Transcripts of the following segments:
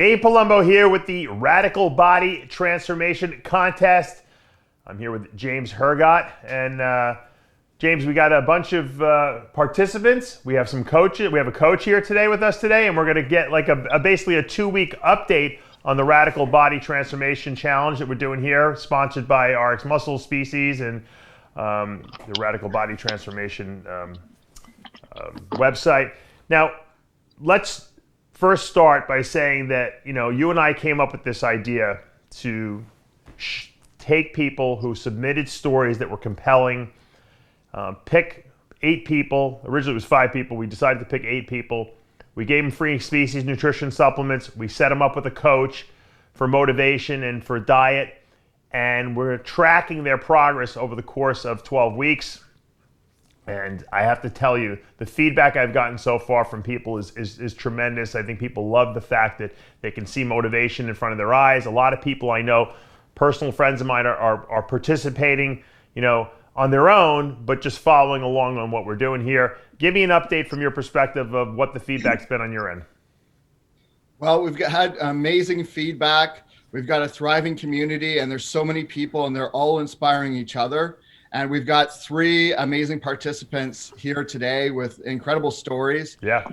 Dave Palumbo here with the Radical Body Transformation Contest. I'm here with James Hergott. And James, we got a bunch of participants. We have some coaches. We have a coach here today with us today, and we're going to get like basically a 2-week update on the Radical Body Transformation Challenge that we're doing here, sponsored by RX Muscle Species and the Radical Body Transformation website. Now, let's first start by saying that, you and I came up with this idea to take people who submitted stories that were compelling, pick 8 people. Originally it was 5 people. We decided to pick 8 people. We gave them free species nutrition supplements. We set them up with a coach for motivation and for diet. And we're tracking their progress over the course of 12 weeks. And I have to tell you, the feedback I've gotten so far from people is tremendous. I think people love the fact that they can see motivation in front of their eyes. A lot of people I know, personal friends of mine, are participating, on their own, but just following along on what we're doing here. Give me an update from your perspective of what the feedback's been on your end. Well, we've had amazing feedback. We've got a thriving community, and there's so many people, and they're all inspiring each other. And we've got 3 amazing participants here today with incredible stories. Yeah.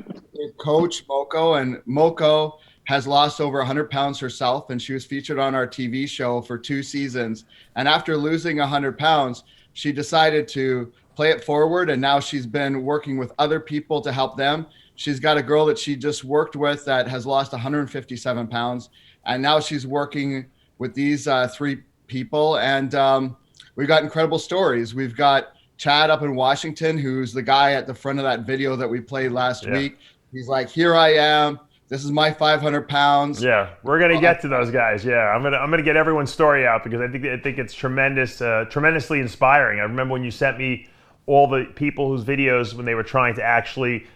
Coach Moko, and Moko has lost over 100 pounds herself, and she was featured on our TV show for 2 seasons. And after losing 100 pounds, she decided to play it forward, and now she's been working with other people to help them. She's got a girl that she just worked with that has lost 157 pounds, and now she's working with these 3 people. And we've got incredible stories. We've got Chad up in Washington, who's the guy at the front of that video that we played last week. He's like, here I am. This is my 500 pounds. Yeah, we're gonna get to those guys. Yeah, I'm gonna get everyone's story out because I think it's tremendous, tremendously inspiring. I remember when you sent me all the people whose videos when they were trying to actually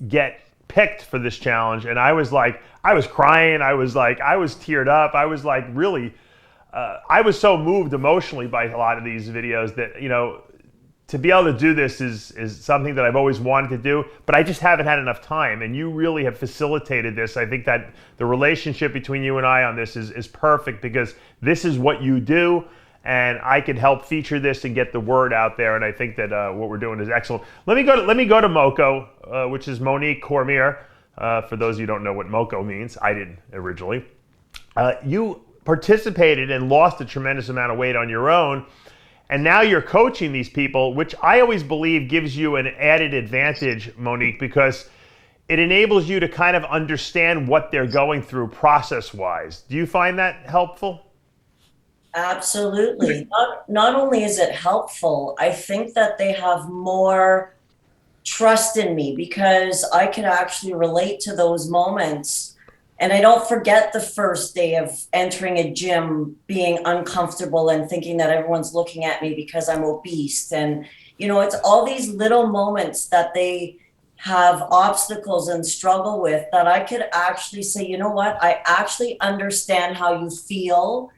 get picked for this challenge, and I was crying. I was teared up. I was like really. I was so moved emotionally by a lot of these videos that, to be able to do this is something that I've always wanted to do, but I just haven't had enough time. And you really have facilitated this. I think that the relationship between you and I on this is perfect because this is what you do, and I could help feature this and get the word out there. And I think that what we're doing is excellent. Let me go to Moko, which is Monique Cormier. For those of you who don't know what Moko means, I didn't originally. You participated and lost a tremendous amount of weight on your own, and now you're coaching these people, which I always believe gives you an added advantage, Monique, because it enables you to kind of understand what they're going through process-wise. Do you find that helpful? Absolutely. Not only is it helpful, I think that they have more trust in me because I can actually relate to those moments. And I don't forget the first day of entering a gym, being uncomfortable and thinking that everyone's looking at me because I'm obese. And, it's all these little moments that they have obstacles and struggle with that I could actually say, you know what, I actually understand how you feel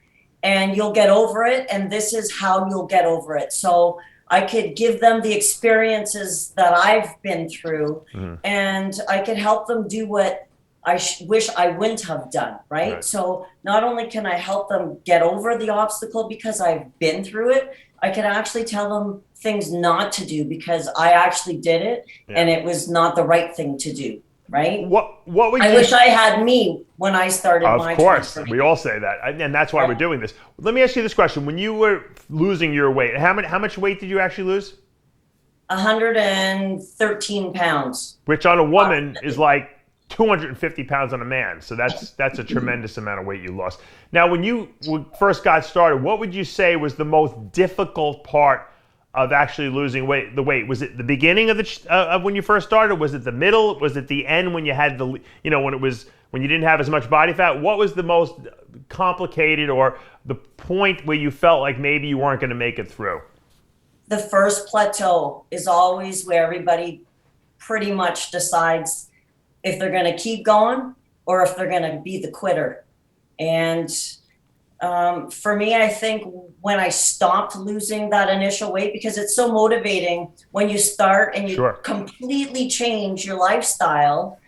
and you'll get over it. And this is how you'll get over it. So I could give them the experiences that I've been through, and I could help them do what I wish I wouldn't have done, right? So not only can I help them get over the obstacle because I've been through it, I can actually tell them things not to do because I actually did it and it was not the right thing to do, right? What would I wish I had me when I started my Of course, we all say that, and that's why we're doing this. Let me ask you this question. When you were losing your weight, how much weight did you actually lose? 113 pounds. Which on a woman is like 250 pounds on a man. So that's a tremendous amount of weight you lost. Now, when you first got started, what would you say was the most difficult part of actually losing weight? Was it the beginning of when you first started? Was it the middle? Was it the end when you had when you didn't have as much body fat? What was the most complicated or the point where you felt like maybe you weren't going to make it through? The first plateau is always where everybody pretty much decides if they're going to keep going or if they're going to be the quitter. And for me, I think when I stopped losing that initial weight, because it's so motivating when you start and you completely change your lifestyle,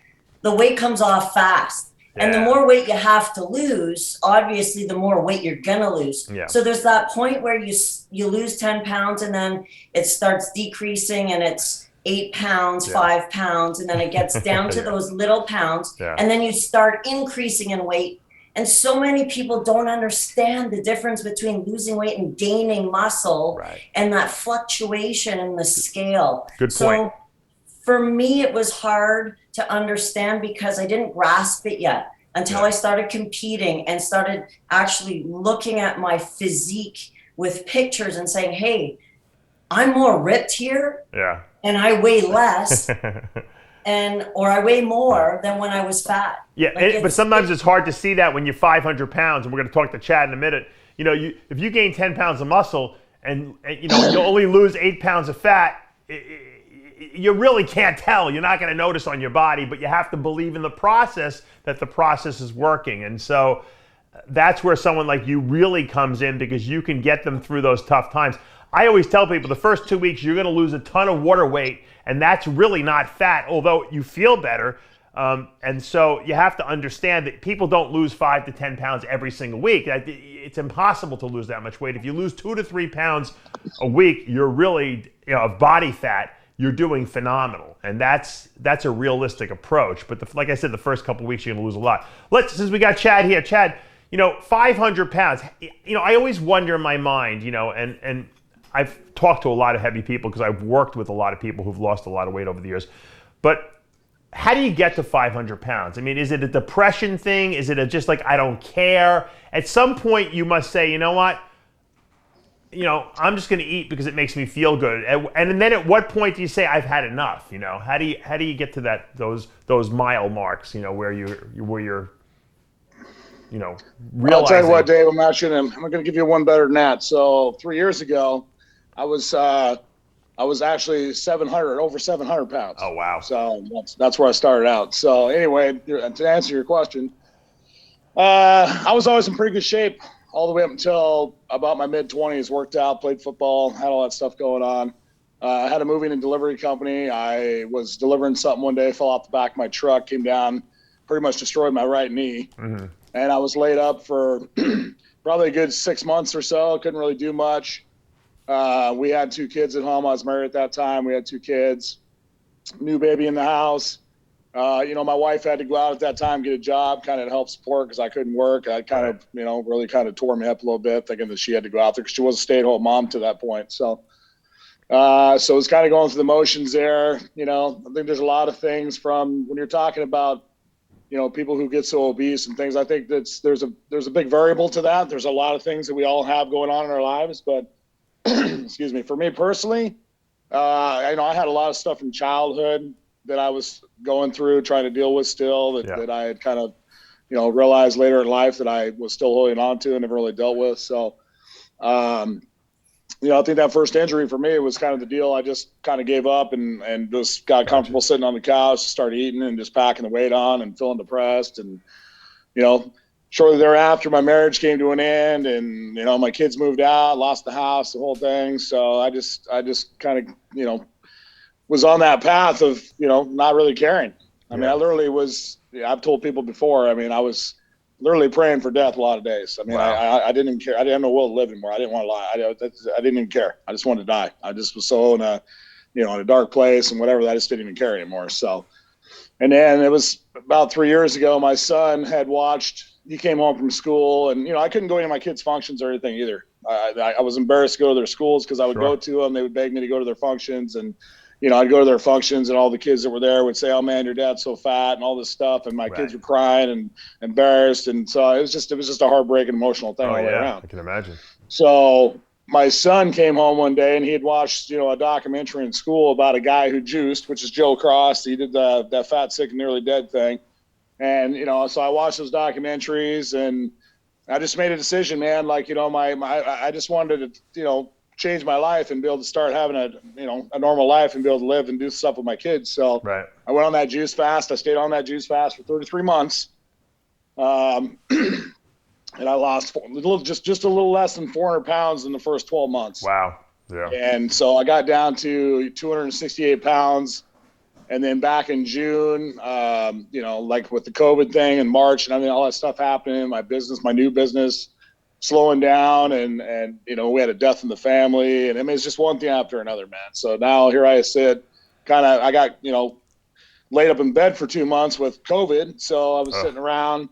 the weight comes off fast. And the more weight you have to lose, obviously, the more weight you're gonna lose. Yeah. So there's that point where you lose 10 pounds, and then it starts decreasing, and it's 8 pounds, 5 pounds, and then it gets down to those little pounds, and then you start increasing in weight. And so many people don't understand the difference between losing weight and gaining muscle, and that fluctuation in the scale. Good point. So for me, it was hard to understand because I didn't grasp it yet until I started competing and started actually looking at my physique with pictures and saying, hey, I'm more ripped here, and I weigh less, or I weigh more than when I was fat. Yeah, but sometimes it's hard to see that when you're 500 pounds, and we're going to talk to Chad in a minute. You know, if you gain 10 pounds of muscle and you know, you'll only lose 8 pounds of fat, you really can't tell. You're not going to notice on your body, but you have to believe in the process, that the process is working. And so that's where someone like you really comes in, because you can get them through those tough times. I always tell people the first 2 weeks, you're going to lose a ton of water weight, and that's really not fat, although you feel better. And so you have to understand that people don't lose 5 to 10 pounds every single week. It's impossible to lose that much weight. If you lose 2 to 3 pounds a week, you're really, of body fat, you're doing phenomenal. And that's a realistic approach. But like I said, the first couple of weeks, you're going to lose a lot. Since we got Chad here, Chad, 500 pounds, I always wonder in my mind, and I've talked to a lot of heavy people because I've worked with a lot of people who've lost a lot of weight over the years. But how do you get to 500 pounds? I mean, is it a depression thing? Is it just like, I don't care? At some point, you must say, you know what? I'm just going to eat because it makes me feel good. And then at what point do you say, I've had enough? How do you get to those mile marks? Where you're realizing. I'll tell you what, Dave. I'm going to give you one better than that. So 3 years ago, I was actually over 700 pounds. Oh, wow. So that's where I started out. So anyway, to answer your question, I was always in pretty good shape all the way up until about my mid-20s. Worked out, played football, had all that stuff going on. I had a moving and delivery company. I was delivering something one day, fell off the back of my truck, came down, pretty much destroyed my right knee. Mm-hmm. And I was laid up for probably a good 6 months or so. Couldn't really do much. We had 2 kids at home. I was married at that time. We had 2 kids, new baby in the house. My wife had to go out at that time, get a job, kind of help support because I couldn't work. I kind of, really kind of tore me up a little bit, thinking that she had to go out there because she was a stay-at-home mom to that point. So it was kind of going through the motions there. I think there's a lot of things from when you're talking about, people who get so obese and things. I think there's a big variable to that. There's a lot of things that we all have going on in our lives, but excuse me, for me personally, I had a lot of stuff from childhood that I was going through, trying to deal with still, that I had kind of, realized later in life that I was still holding on to and never really dealt with. So, I think that first injury for me was kind of the deal. I just kind of gave up and just got comfortable sitting on the couch, started eating and just packing the weight on and feeling depressed. And, shortly thereafter, my marriage came to an end, and my kids moved out, lost the house, the whole thing. So I just kind of was on that path of not really caring. I mean, I literally was. I've told people before. I mean, I was literally praying for death a lot of days. I mean, I didn't care. I didn't have no will to live anymore. I didn't want to lie. I didn't even care. I just wanted to die. I just was so in a dark place and whatever. I just didn't even care anymore. So, and then it was about 3 years ago. My son had watched. He came home from school, and I couldn't go into my kids' functions or anything either. I was embarrassed to go to their schools because I would go to them. They would beg me to go to their functions, and I'd go to their functions, and all the kids that were there would say, "Oh man, your dad's so fat," and all this stuff, and my kids were crying and embarrassed, and so it was just a heartbreaking, emotional thing all the way around. I can imagine. So my son came home one day, and he had watched a documentary in school about a guy who juiced, which is Joe Cross. He did that fat, sick, and nearly dead thing. And, so I watched those documentaries, and I just made a decision, man. Like, I just wanted to, change my life and be able to start having a normal life and be able to live and do stuff with my kids. So I went on that juice fast. I stayed on that juice fast for 33 months. And I lost just a little less than 400 pounds in the first 12 months. Wow. Yeah. And so I got down to 268 pounds. And then back in June, you know, like with the COVID thing in March and I mean, all that stuff happening, my new business slowing down and, you know, we had a death in the family and I mean, it's just one thing after another, man. So now here I sit I got, you know, laid up in bed for 2 months with COVID. So I was sitting around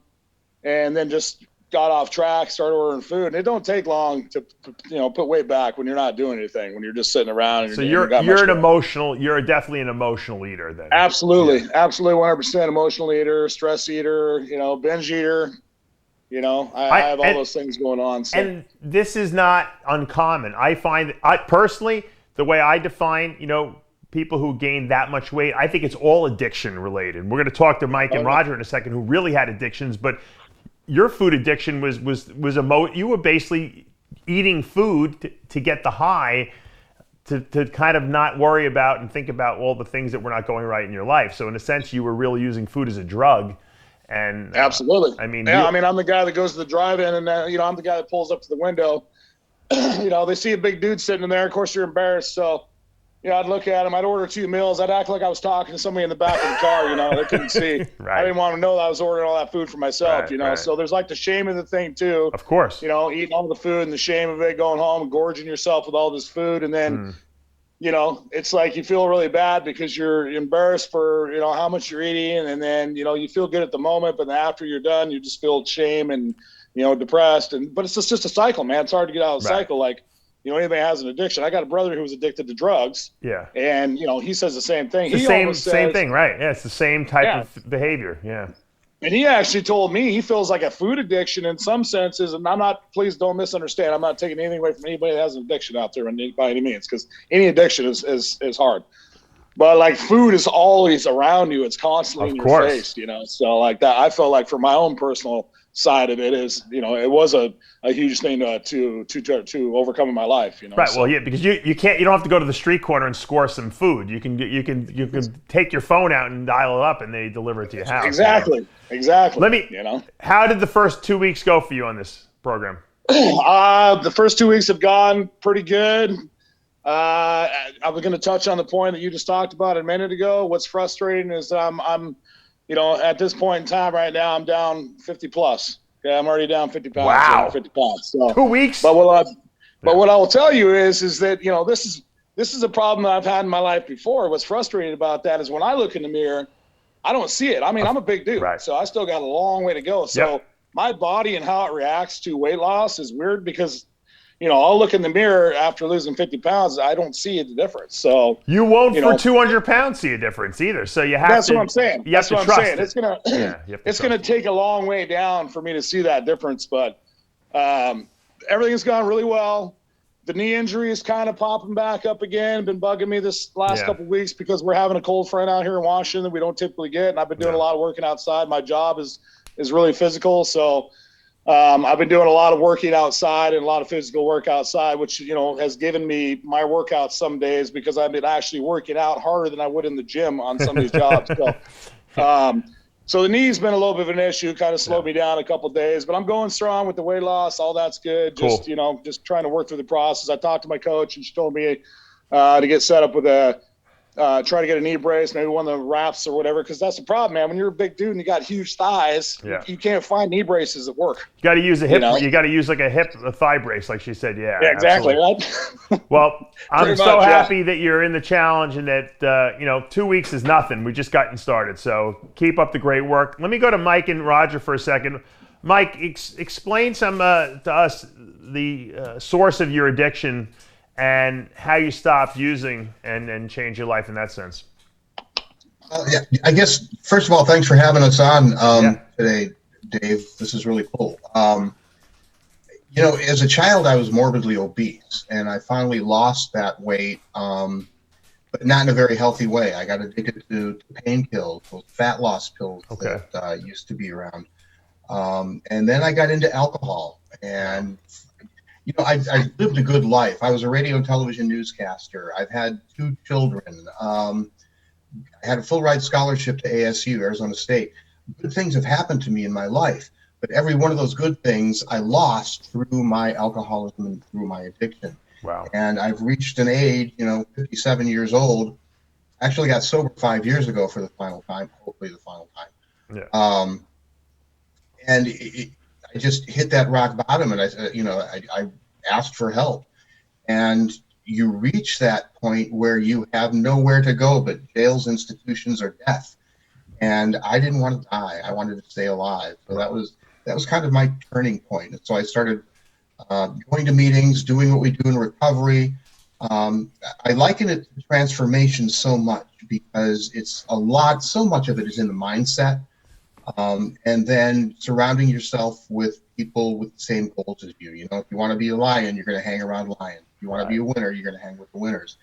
and then just got off track, started ordering food. And it don't take long to, you know, put weight back when you're not doing anything, when you're just sitting around. And so you're definitely an emotional eater then. Absolutely. Yeah. Absolutely. 100% emotional eater, stress eater, you know, binge eater. You know, I have all those things going on. So. And this is not uncommon. I find, personally, the way I define, you know, people who gain that much weight, I think it's all addiction related. We're going to talk to Mike and Roger in a second, who really had addictions, but your food addiction was you were basically eating food to get the high, to kind of not worry about and think about all the things that were not going right in your life. So in a sense, you were really using food as a drug. And absolutely. I mean, yeah, I mean, I'm the guy that goes to the drive-in and you know, I'm the guy that pulls up to the window. You know, they see a big dude sitting in there. Of course, you're embarrassed. So, you know, I'd look at him. I'd order 2 meals. I'd act like I was talking to somebody in the back of the car. You know, they couldn't see. Right. I didn't want to know that I was ordering all that food for myself. Right, you know, right. So there's like the shame of the thing too. Of course. You know, eating all the food and the shame of it, going home and gorging yourself with all this food, and then. You know, it's like you feel really bad because you're embarrassed for, you know, how much you're eating. And then, you know, you feel good at the moment, but then after you're done, you just feel shame and, you know, depressed. But it's just a cycle, man. It's hard to get out of the cycle. Like, you know, anybody has an addiction. I got a brother who was addicted to drugs. Yeah. And, you know, he says the same thing. It's the same thing, right? Yeah, it's the same type of behavior. Yeah. And he actually told me he feels like a food addiction in some senses. And please don't misunderstand. I'm not taking anything away from anybody that has an addiction out there by any means, because any addiction is hard. But like food is always around you. It's constantly in your face, you know? So like that, I felt like for my own personal side of it is, you know, it was a huge thing to overcome in my life, you know. Right. So. Well, yeah, because you don't have to go to the street corner and score some food. You can take your phone out and dial it up, and they deliver it to your house. Exactly. You know? Exactly. You know, how did the first 2 weeks go for you on this program? The first 2 weeks have gone pretty good. I was going to touch on the point that you just talked about a minute ago. What's frustrating is I'm you know, at this point in time right now, I'm down 50 plus. Okay, I'm already down 50 pounds. Wow. 50 pounds. So, 2 weeks. But what I will tell you is that, you know, this is a problem that I've had in my life before. What's frustrating about that is when I look in the mirror, I don't see it. I mean, I'm a big dude, so I still got a long way to go. So my body and how it reacts to weight loss is weird because, you know, I'll look in the mirror after losing 50 pounds. I don't see the difference. So you won't for 200 pounds see a difference either. So you have That's what I'm saying. You have to trust it. It's gonna it's gonna take a long way down for me to see that difference. But everything's gone really well. The knee injury is kind of popping back up again. Been bugging me this last couple of weeks because we're having a cold front out here in Washington that we don't typically get. And I've been doing a lot of working outside. My job is really physical. So I've been doing a lot of working outside and a lot of physical work outside, which, you know, has given me my workouts some days because I've been actually working out harder than I would in the gym on some of these jobs. So the knee's been a little bit of an issue, kind of slowed me down a couple of days, but I'm going strong with the weight loss. All that's good. Just, you know, just trying to work through the process. I talked to my coach and she told me to get set up with try to get a knee brace, maybe one of the wraps or whatever, because that's the problem, man. When you're a big dude and you got huge thighs, you can't find knee braces that work. You got to use a hip. You got to use like a thigh brace, like she said. Yeah, exactly. Right? Well, I'm so happy that you're in the challenge and that you know, 2 weeks is nothing. We just gotten started, so keep up the great work. Let me go to Mike and Roger for a second. Mike, explain to us the source of your addiction and how you stopped using and changed your life in that sense. I guess, first of all, thanks for having us on today, Dave. This is really cool. You know, as a child, I was morbidly obese, and I finally lost that weight, but not in a very healthy way. I got addicted to pain pills, those fat loss pills that used to be around. And then I got into alcohol, and you know, I lived a good life. I was a radio and television newscaster. I've had 2 children. I had a full ride scholarship to ASU, Arizona State. Good things have happened to me in my life, but every one of those good things I lost through my alcoholism and through my addiction. Wow. And I've reached an age, you know, 57 years old. Actually got sober 5 years ago for the final time, hopefully the final time. Yeah. And I just hit that rock bottom, and I asked for help. And you reach that point where you have nowhere to go but jails, institutions, or death. And I didn't want to die. I wanted to stay alive. So that was kind of my turning point. And so I started going to meetings, doing what we do in recovery. I liken it to transformation so much because so much of it is in the mindset. And then surrounding yourself with people with the same goals as you. You know, if you want to be a lion, you're going to hang around lions. If you want to be a winner, you're going to hang with the winners.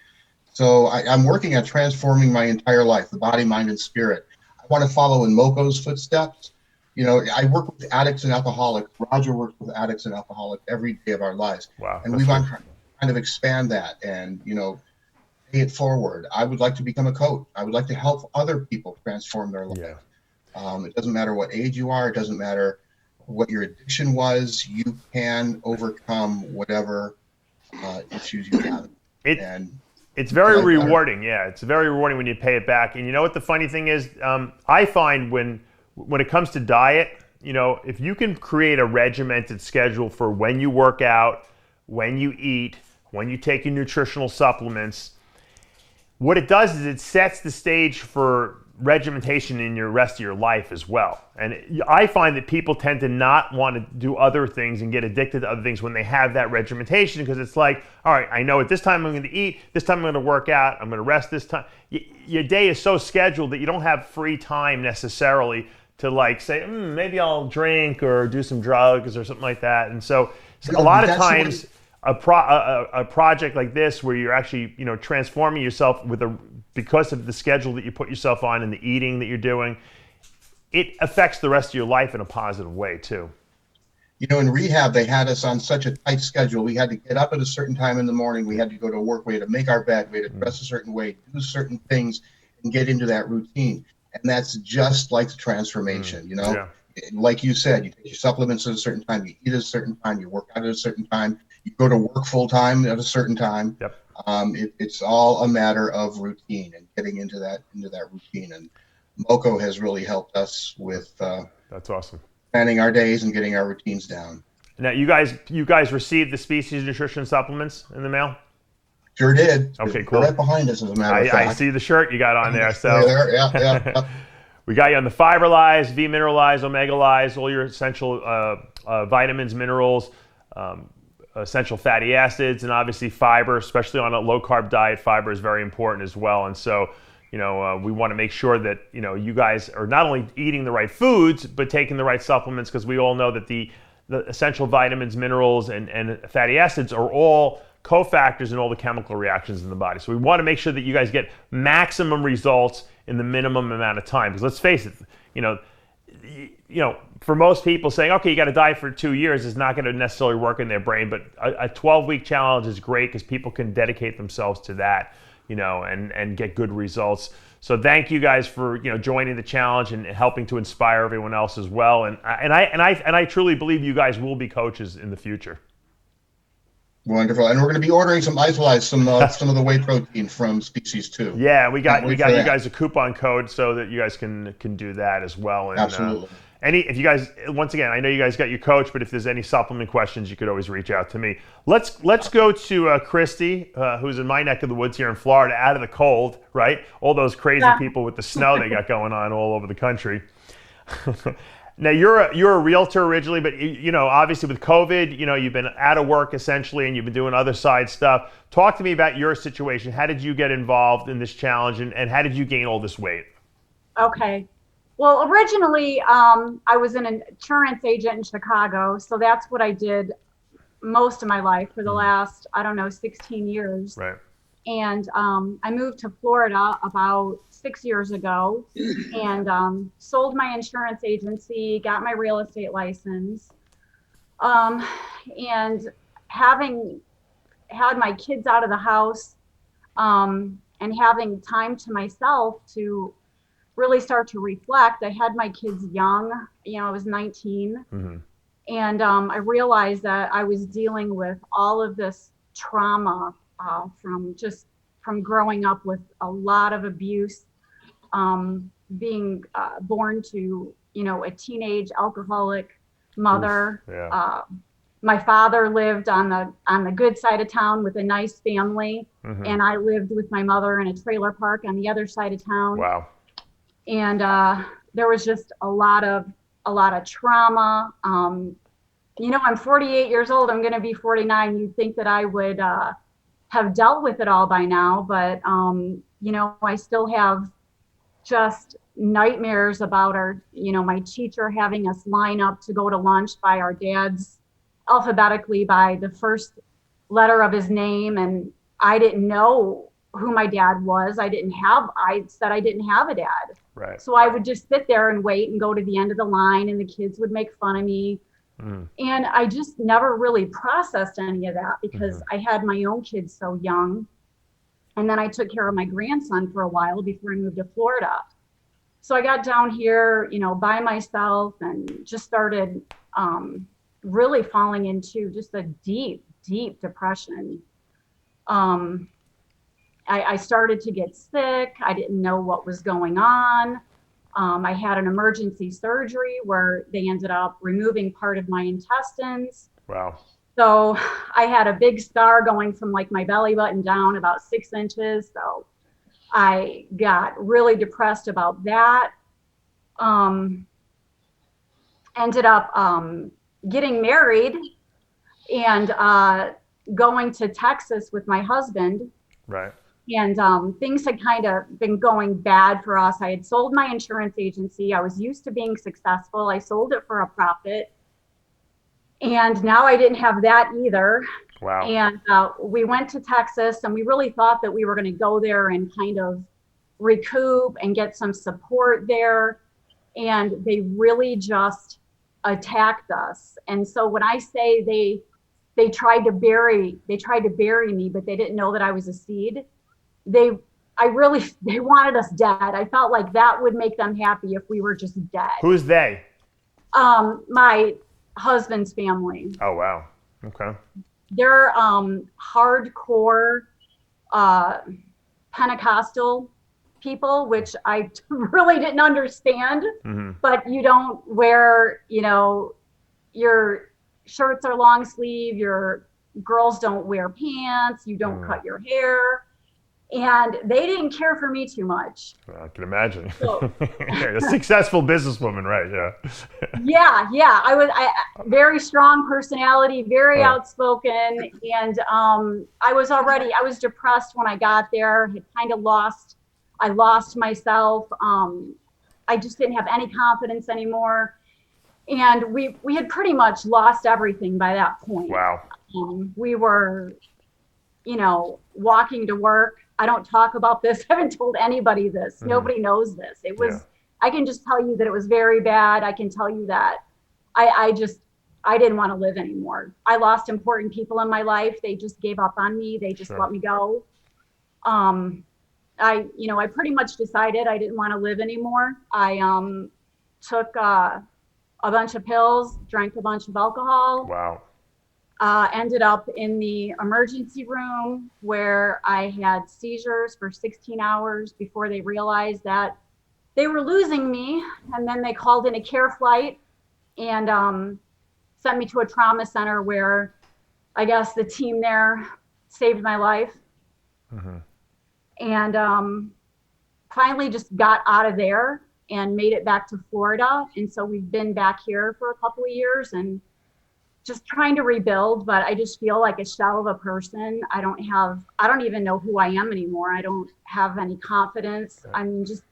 So I'm working on transforming my entire life, the body, mind, and spirit. I want to follow in Moko's footsteps. You know, I work with addicts and alcoholics. Roger works with addicts and alcoholics every day of our lives. Wow. And we want to kind of expand that and, pay it forward. I would like to become a coach. I would like to help other people transform their life. Yeah. It doesn't matter what age you are. It doesn't matter what your addiction was. You can overcome whatever issues you have. It's very rewarding. Yeah, it's very rewarding when you pay it back. And you know what the funny thing is? I find when it comes to diet, if you can create a regimented schedule for when you work out, when you eat, when you take your nutritional supplements, what it does is it sets the stage for regimentation in your rest of your life as well. And I find that people tend to not want to do other things and get addicted to other things when they have that regimentation, because it's like, all right, I know at this time I'm going to eat, this time I'm going to work out, I'm going to rest this time. Your day is so scheduled that you don't have free time necessarily to like say, maybe I'll drink or do some drugs or something like that. And so a lot of times a project like this where you're actually transforming yourself because of the schedule that you put yourself on and the eating that you're doing, it affects the rest of your life in a positive way too. In rehab, they had us on such a tight schedule. We had to get up at a certain time in the morning. We had to go to work. We had to make our bed. We had to dress a certain way, do certain things, and get into that routine. And that's just like the transformation, Yeah. Like you said, you take your supplements at a certain time, you eat at a certain time, you work out at a certain time, you go to work full time at a certain time. Yep. It's all a matter of routine and getting into that routine. And Moko has really helped us with that's awesome. Planning our days and getting our routines down. Now, you guys received the Species Nutrition supplements in the mail? Sure did. Okay, cool. They're right behind us, as a matter of fact. I see the shirt you got on there. So yeah. We got you on the Fiberlize, V-Mineralize, Omega-Lize, all your essential vitamins, minerals, essential fatty acids, and obviously fiber, especially on a low-carb diet. Fiber is very important as well. And so, we want to make sure that, you guys are not only eating the right foods, but taking the right supplements, because we all know that the essential vitamins, minerals, and fatty acids are all cofactors in all the chemical reactions in the body. So we want to make sure that you guys get maximum results in the minimum amount of time. Because let's face it, for most people saying, okay, you got to diet for 2 years is not going to necessarily work in their brain. But a 12-week challenge is great because people can dedicate themselves to that, and get good results. So thank you guys for joining the challenge and helping to inspire everyone else as well. And I truly believe you guys will be coaches in the future. Wonderful, and we're going to be ordering some Isolize, some of the whey protein from Species 2. Yeah, we got you guys a coupon code so that you guys can do that as well. And, absolutely. If you guys, once again, I know you guys got your coach, but if there's any supplement questions, you could always reach out to me. Let's go to Christy, who's in my neck of the woods here in Florida, out of the cold, right? All those crazy people with the snow they got going on all over the country. Now you're a realtor originally, but obviously with COVID, you've been out of work essentially, and you've been doing other side stuff. Talk to me about your situation. How did you get involved in this challenge, and how did you gain all this weight? Okay. Well, originally, I was an insurance agent in Chicago, so that's what I did most of my life for the last, 16 years. Right. And I moved to Florida about 6 years ago and sold my insurance agency, got my real estate license. And having had my kids out of the house and having time to myself to really start to reflect. I had my kids young, I was 19. Mm-hmm. And I realized that I was dealing with all of this trauma from from growing up with a lot of abuse, being born to, a teenage alcoholic mother. Oof, yeah. My father lived on the good side of town with a nice family, and I lived with my mother in a trailer park on the other side of town. Wow. And there was just a lot of trauma. I'm 48 years old. I'm going to be 49. You'd think that I would have dealt with it all by now, but I still have just nightmares about my teacher having us line up to go to lunch by our dads alphabetically by the first letter of his name. And I didn't know who my dad was. I said I didn't have a dad. Right. So I would just sit there and wait and go to the end of the line, and the kids would make fun of me. And I just never really processed any of that because I had my own kids so young. And then I took care of my grandson for a while before I moved to Florida. So I got down here, by myself and just started really falling into just a deep, deep depression. I started to get sick. I didn't know what was going on. I had an emergency surgery where they ended up removing part of my intestines. Wow. So I had a big scar going from like my belly button down about 6 inches. So I got really depressed about that. Ended up getting married and going to Texas with my husband. Right. And things had kind of been going bad for us. I had sold my insurance agency. I was used to being successful. I sold it for a profit. And now I didn't have that either. Wow. And we went to Texas, and we really thought that we were going to go there and kind of recoup and get some support there. And they really just attacked us. And so when I say they tried to bury me, but they didn't know that I was a seed. They wanted us dead. I felt like that would make them happy if we were just dead. Who's they? My husband's family. Oh, wow. Okay. They're hardcore Pentecostal people, which I really didn't understand. But you don't wear, your shirts are long sleeve, your girls don't wear pants, you don't cut your hair. And they didn't care for me too much. I can imagine. So, a successful businesswoman, right? Yeah. Yeah. I very strong personality, very outspoken. And I was depressed when I got there. Had kind of I lost myself. I just didn't have any confidence anymore. And we had pretty much lost everything by that point. Wow. We were, walking to work. I don't talk about this. I haven't told anybody this. Nobody knows this. It was, I can just tell you that it was very bad. I can tell you that I didn't want to live anymore. I lost important people in my life. They just gave up on me. They just let me go. I pretty much decided I didn't want to live anymore. I took a bunch of pills, drank a bunch of alcohol. Wow. Ended up in the emergency room where I had seizures for 16 hours before they realized that they were losing me. And then they called in a care flight and sent me to a trauma center where I guess the team there saved my life. And finally just got out of there and made it back to Florida. And so we've been back here for a couple of years and just trying to rebuild, but I just feel like a shell of a person. I don't even know who I am anymore. I don't have any confidence. I'm just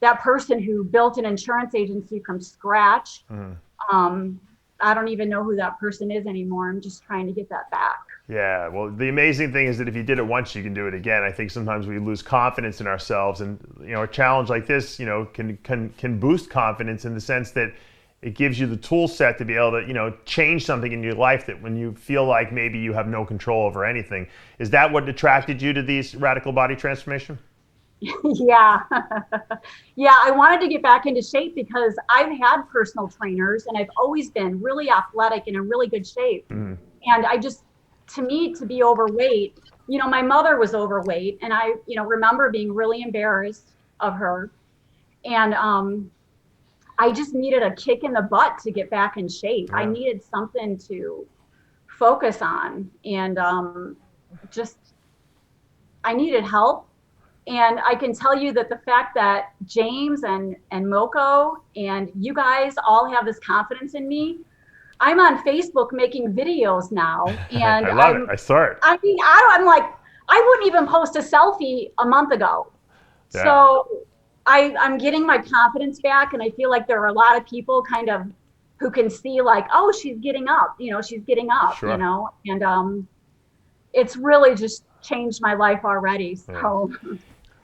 that person who built an insurance agency from scratch. I don't even know who that person is anymore. I'm just trying to get that back. Yeah, well, the amazing thing is that if you did it once, you can do it again. I think sometimes we lose confidence in ourselves, and a challenge like this, can boost confidence in the sense that it gives you the tool set to be able to, change something in your life that when you feel like maybe you have no control over anything. Is that what attracted you to these radical body transformation? Yeah. Yeah, I wanted to get back into shape because I've had personal trainers and I've always been really athletic and in really good shape. And to me, to be overweight, my mother was overweight, and I, remember being really embarrassed of her. And I just needed a kick in the butt to get back in shape. Yeah. I needed something to focus on, and I needed help. And I can tell you that the fact that James and Moko and you guys all have this confidence in me, I'm on Facebook making videos now, and I love it. I saw it. I mean, I'm like, I wouldn't even post a selfie a month ago. Yeah. So I'm getting my confidence back, and I feel like there are a lot of people kind of who can see like, oh, she's getting up, she's getting up, Sure. and it's really just changed my life already. So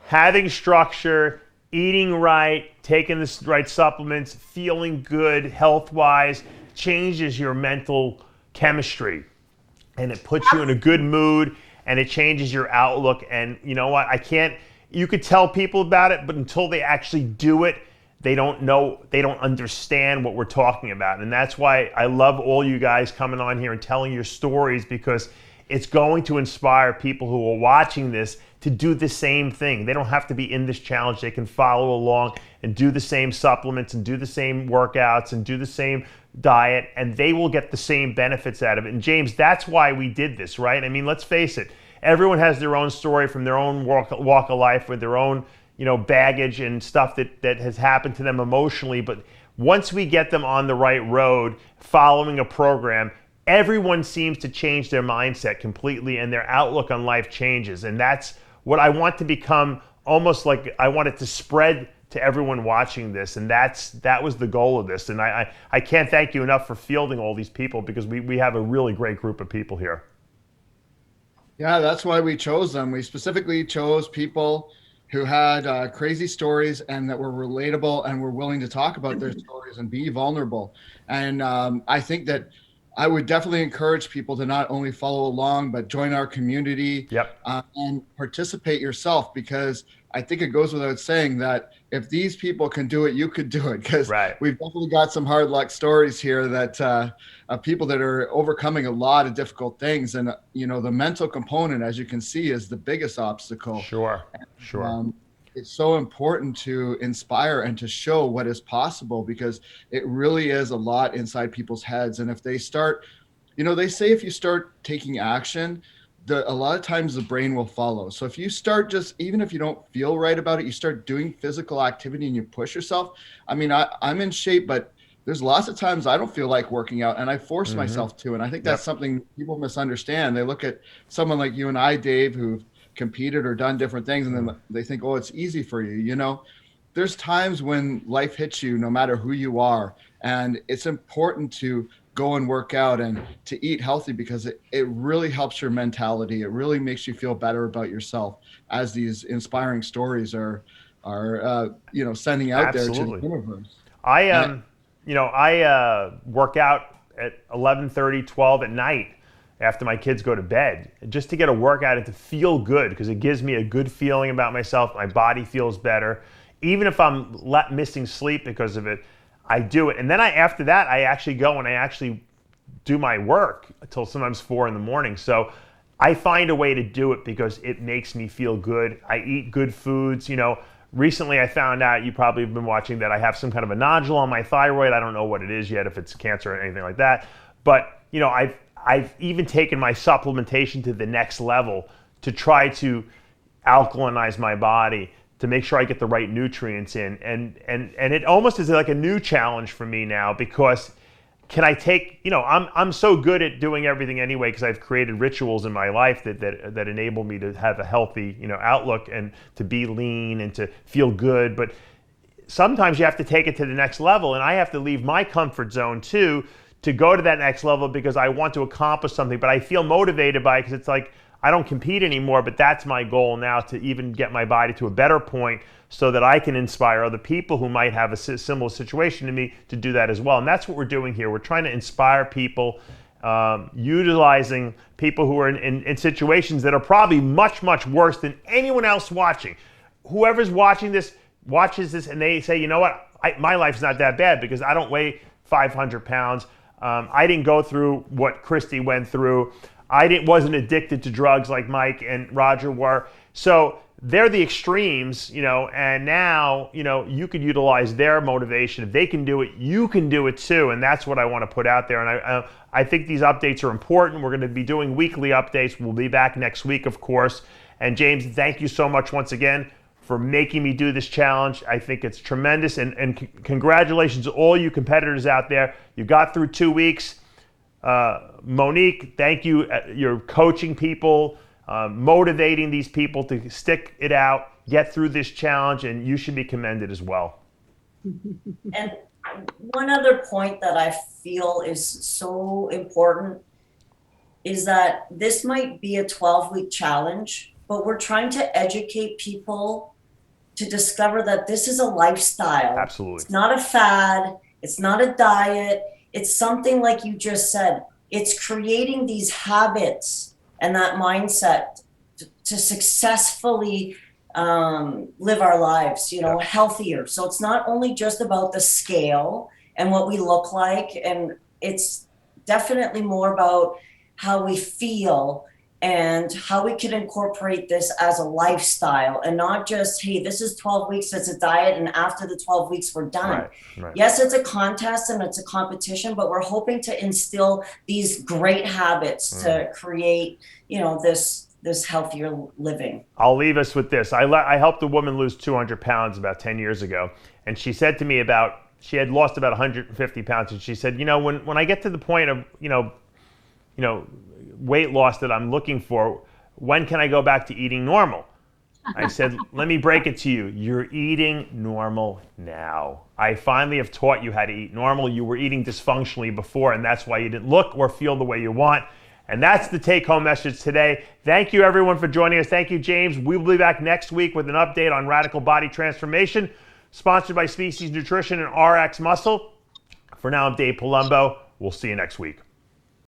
Having structure, eating right, taking the right supplements, feeling good health-wise changes your mental chemistry, and it puts you in a good mood, and it changes your outlook. And you know what? You could tell people about it, but until they actually do it, they don't know, they don't understand what we're talking about. And that's why I love all you guys coming on here and telling your stories, because it's going to inspire people who are watching this to do the same thing. They don't have to be in this challenge. They can follow along and do the same supplements and do the same workouts and do the same diet, and they will get the same benefits out of it. And James, that's why we did this, right? I mean, let's face it. Everyone has their own story from their own walk of life, with their own, baggage and stuff that has happened to them emotionally. But once we get them on the right road, following a program, everyone seems to change their mindset completely, and their outlook on life changes. And that's what I want to become, almost like I want it to spread to everyone watching this. And that was the goal of this. And I can't thank you enough for fielding all these people, because we have a really great group of people here. Yeah, that's why we chose them. We specifically chose people who had crazy stories and that were relatable and were willing to talk about their stories and be vulnerable. And I think that I would definitely encourage people to not only follow along, but join our community. Yep. And participate yourself, because I think it goes without saying that if these people can do it, you could do it. Because Right. we've definitely got some hard luck stories here that of people that are overcoming a lot of difficult things. And, the mental component, as you can see, is the biggest obstacle. Sure. It's so important to inspire and to show what is possible, because it really is a lot inside people's heads. And if they start, they say if you start taking action, a lot of times the brain will follow. So if you start even if you don't feel right about it, you start doing physical activity and you push yourself. I mean, I'm in shape, but there's lots of times I don't feel like working out, and I force myself to. And I think that's something people misunderstand. They look at someone like you and I, Dave, who've competed or done different things, and then they think, oh, it's easy for you. There's times when life hits you, no matter who you are, and it's important to go and work out and to eat healthy, because it really helps your mentality. It really makes you feel better about yourself, as these inspiring stories are sending out there to the universe. I work out at 11:30, 12 at night after my kids go to bed, just to get a workout and to feel good, because it gives me a good feeling about myself. My body feels better. Even if I'm missing sleep because of it, I do it. And then after that, I actually go and I actually do my work until sometimes 4 a.m. So I find a way to do it because it makes me feel good. I eat good foods. Recently I found out, you probably have been watching, that I have some kind of a nodule on my thyroid. I don't know what it is yet, if it's cancer or anything like that. But, I've even taken my supplementation to the next level to try to alkalinize my body, to make sure I get the right nutrients in. And it almost is like a new challenge for me now, because can I take, I'm so good at doing everything anyway, because I've created rituals in my life that enable me to have a healthy, outlook, and to be lean and to feel good. But sometimes you have to take it to the next level, and I have to leave my comfort zone too, to go to that next level, because I want to accomplish something. But I feel motivated by it, because it's like, I don't compete anymore, but that's my goal now, to even get my body to a better point, so that I can inspire other people who might have a similar situation to me to do that as well. And that's what we're doing here. We're trying to inspire people, utilizing people who are in situations that are probably much, much worse than anyone else watching. Whoever's watching this, watches this, and they say, you know what, my life's not that bad, because I don't weigh 500 pounds. I didn't go through what Christy went through. wasn't addicted to drugs like Mike and Roger were. So they're the extremes, and now, you could utilize their motivation. If they can do it, you can do it too. And that's what I want to put out there. And I think these updates are important. We're going to be doing weekly updates. We'll be back next week, of course. And James, thank you so much once again for making me do this challenge. I think it's tremendous. And congratulations to all you competitors out there. You got through 2 weeks. Monique, thank you. You're coaching people, motivating these people to stick it out, get through this challenge, and you should be commended as well. And one other point that I feel is so important is that this might be a 12-week challenge, but we're trying to educate people to discover that this is a lifestyle. Absolutely. It's not a fad. It's not a diet. It's something like you just said. It's creating these habits and that mindset to successfully live our lives, healthier. So it's not only just about the scale and what we look like, and it's definitely more about how we feel and how we can incorporate this as a lifestyle and not just, hey, this is 12 weeks, it's a diet, and after the 12 weeks, we're done. Right. Yes, it's a contest and it's a competition, but we're hoping to instill these great habits to create, this healthier living. I'll leave us with this. I helped a woman lose 200 pounds about 10 years ago, and she said to me she had lost about 150 pounds, and she said, when I get to the point of, weight loss that I'm looking for, when can I go back to eating normal? I said, let me break it to you. You're eating normal now. I finally have taught you how to eat normal. You were eating dysfunctionally before, and that's why you didn't look or feel the way you want. And that's the take-home message today. Thank you, everyone, for joining us. Thank you, James. We will be back next week with an update on radical body transformation, sponsored by Species Nutrition and RX Muscle. For now, I'm Dave Palumbo. We'll see you next week.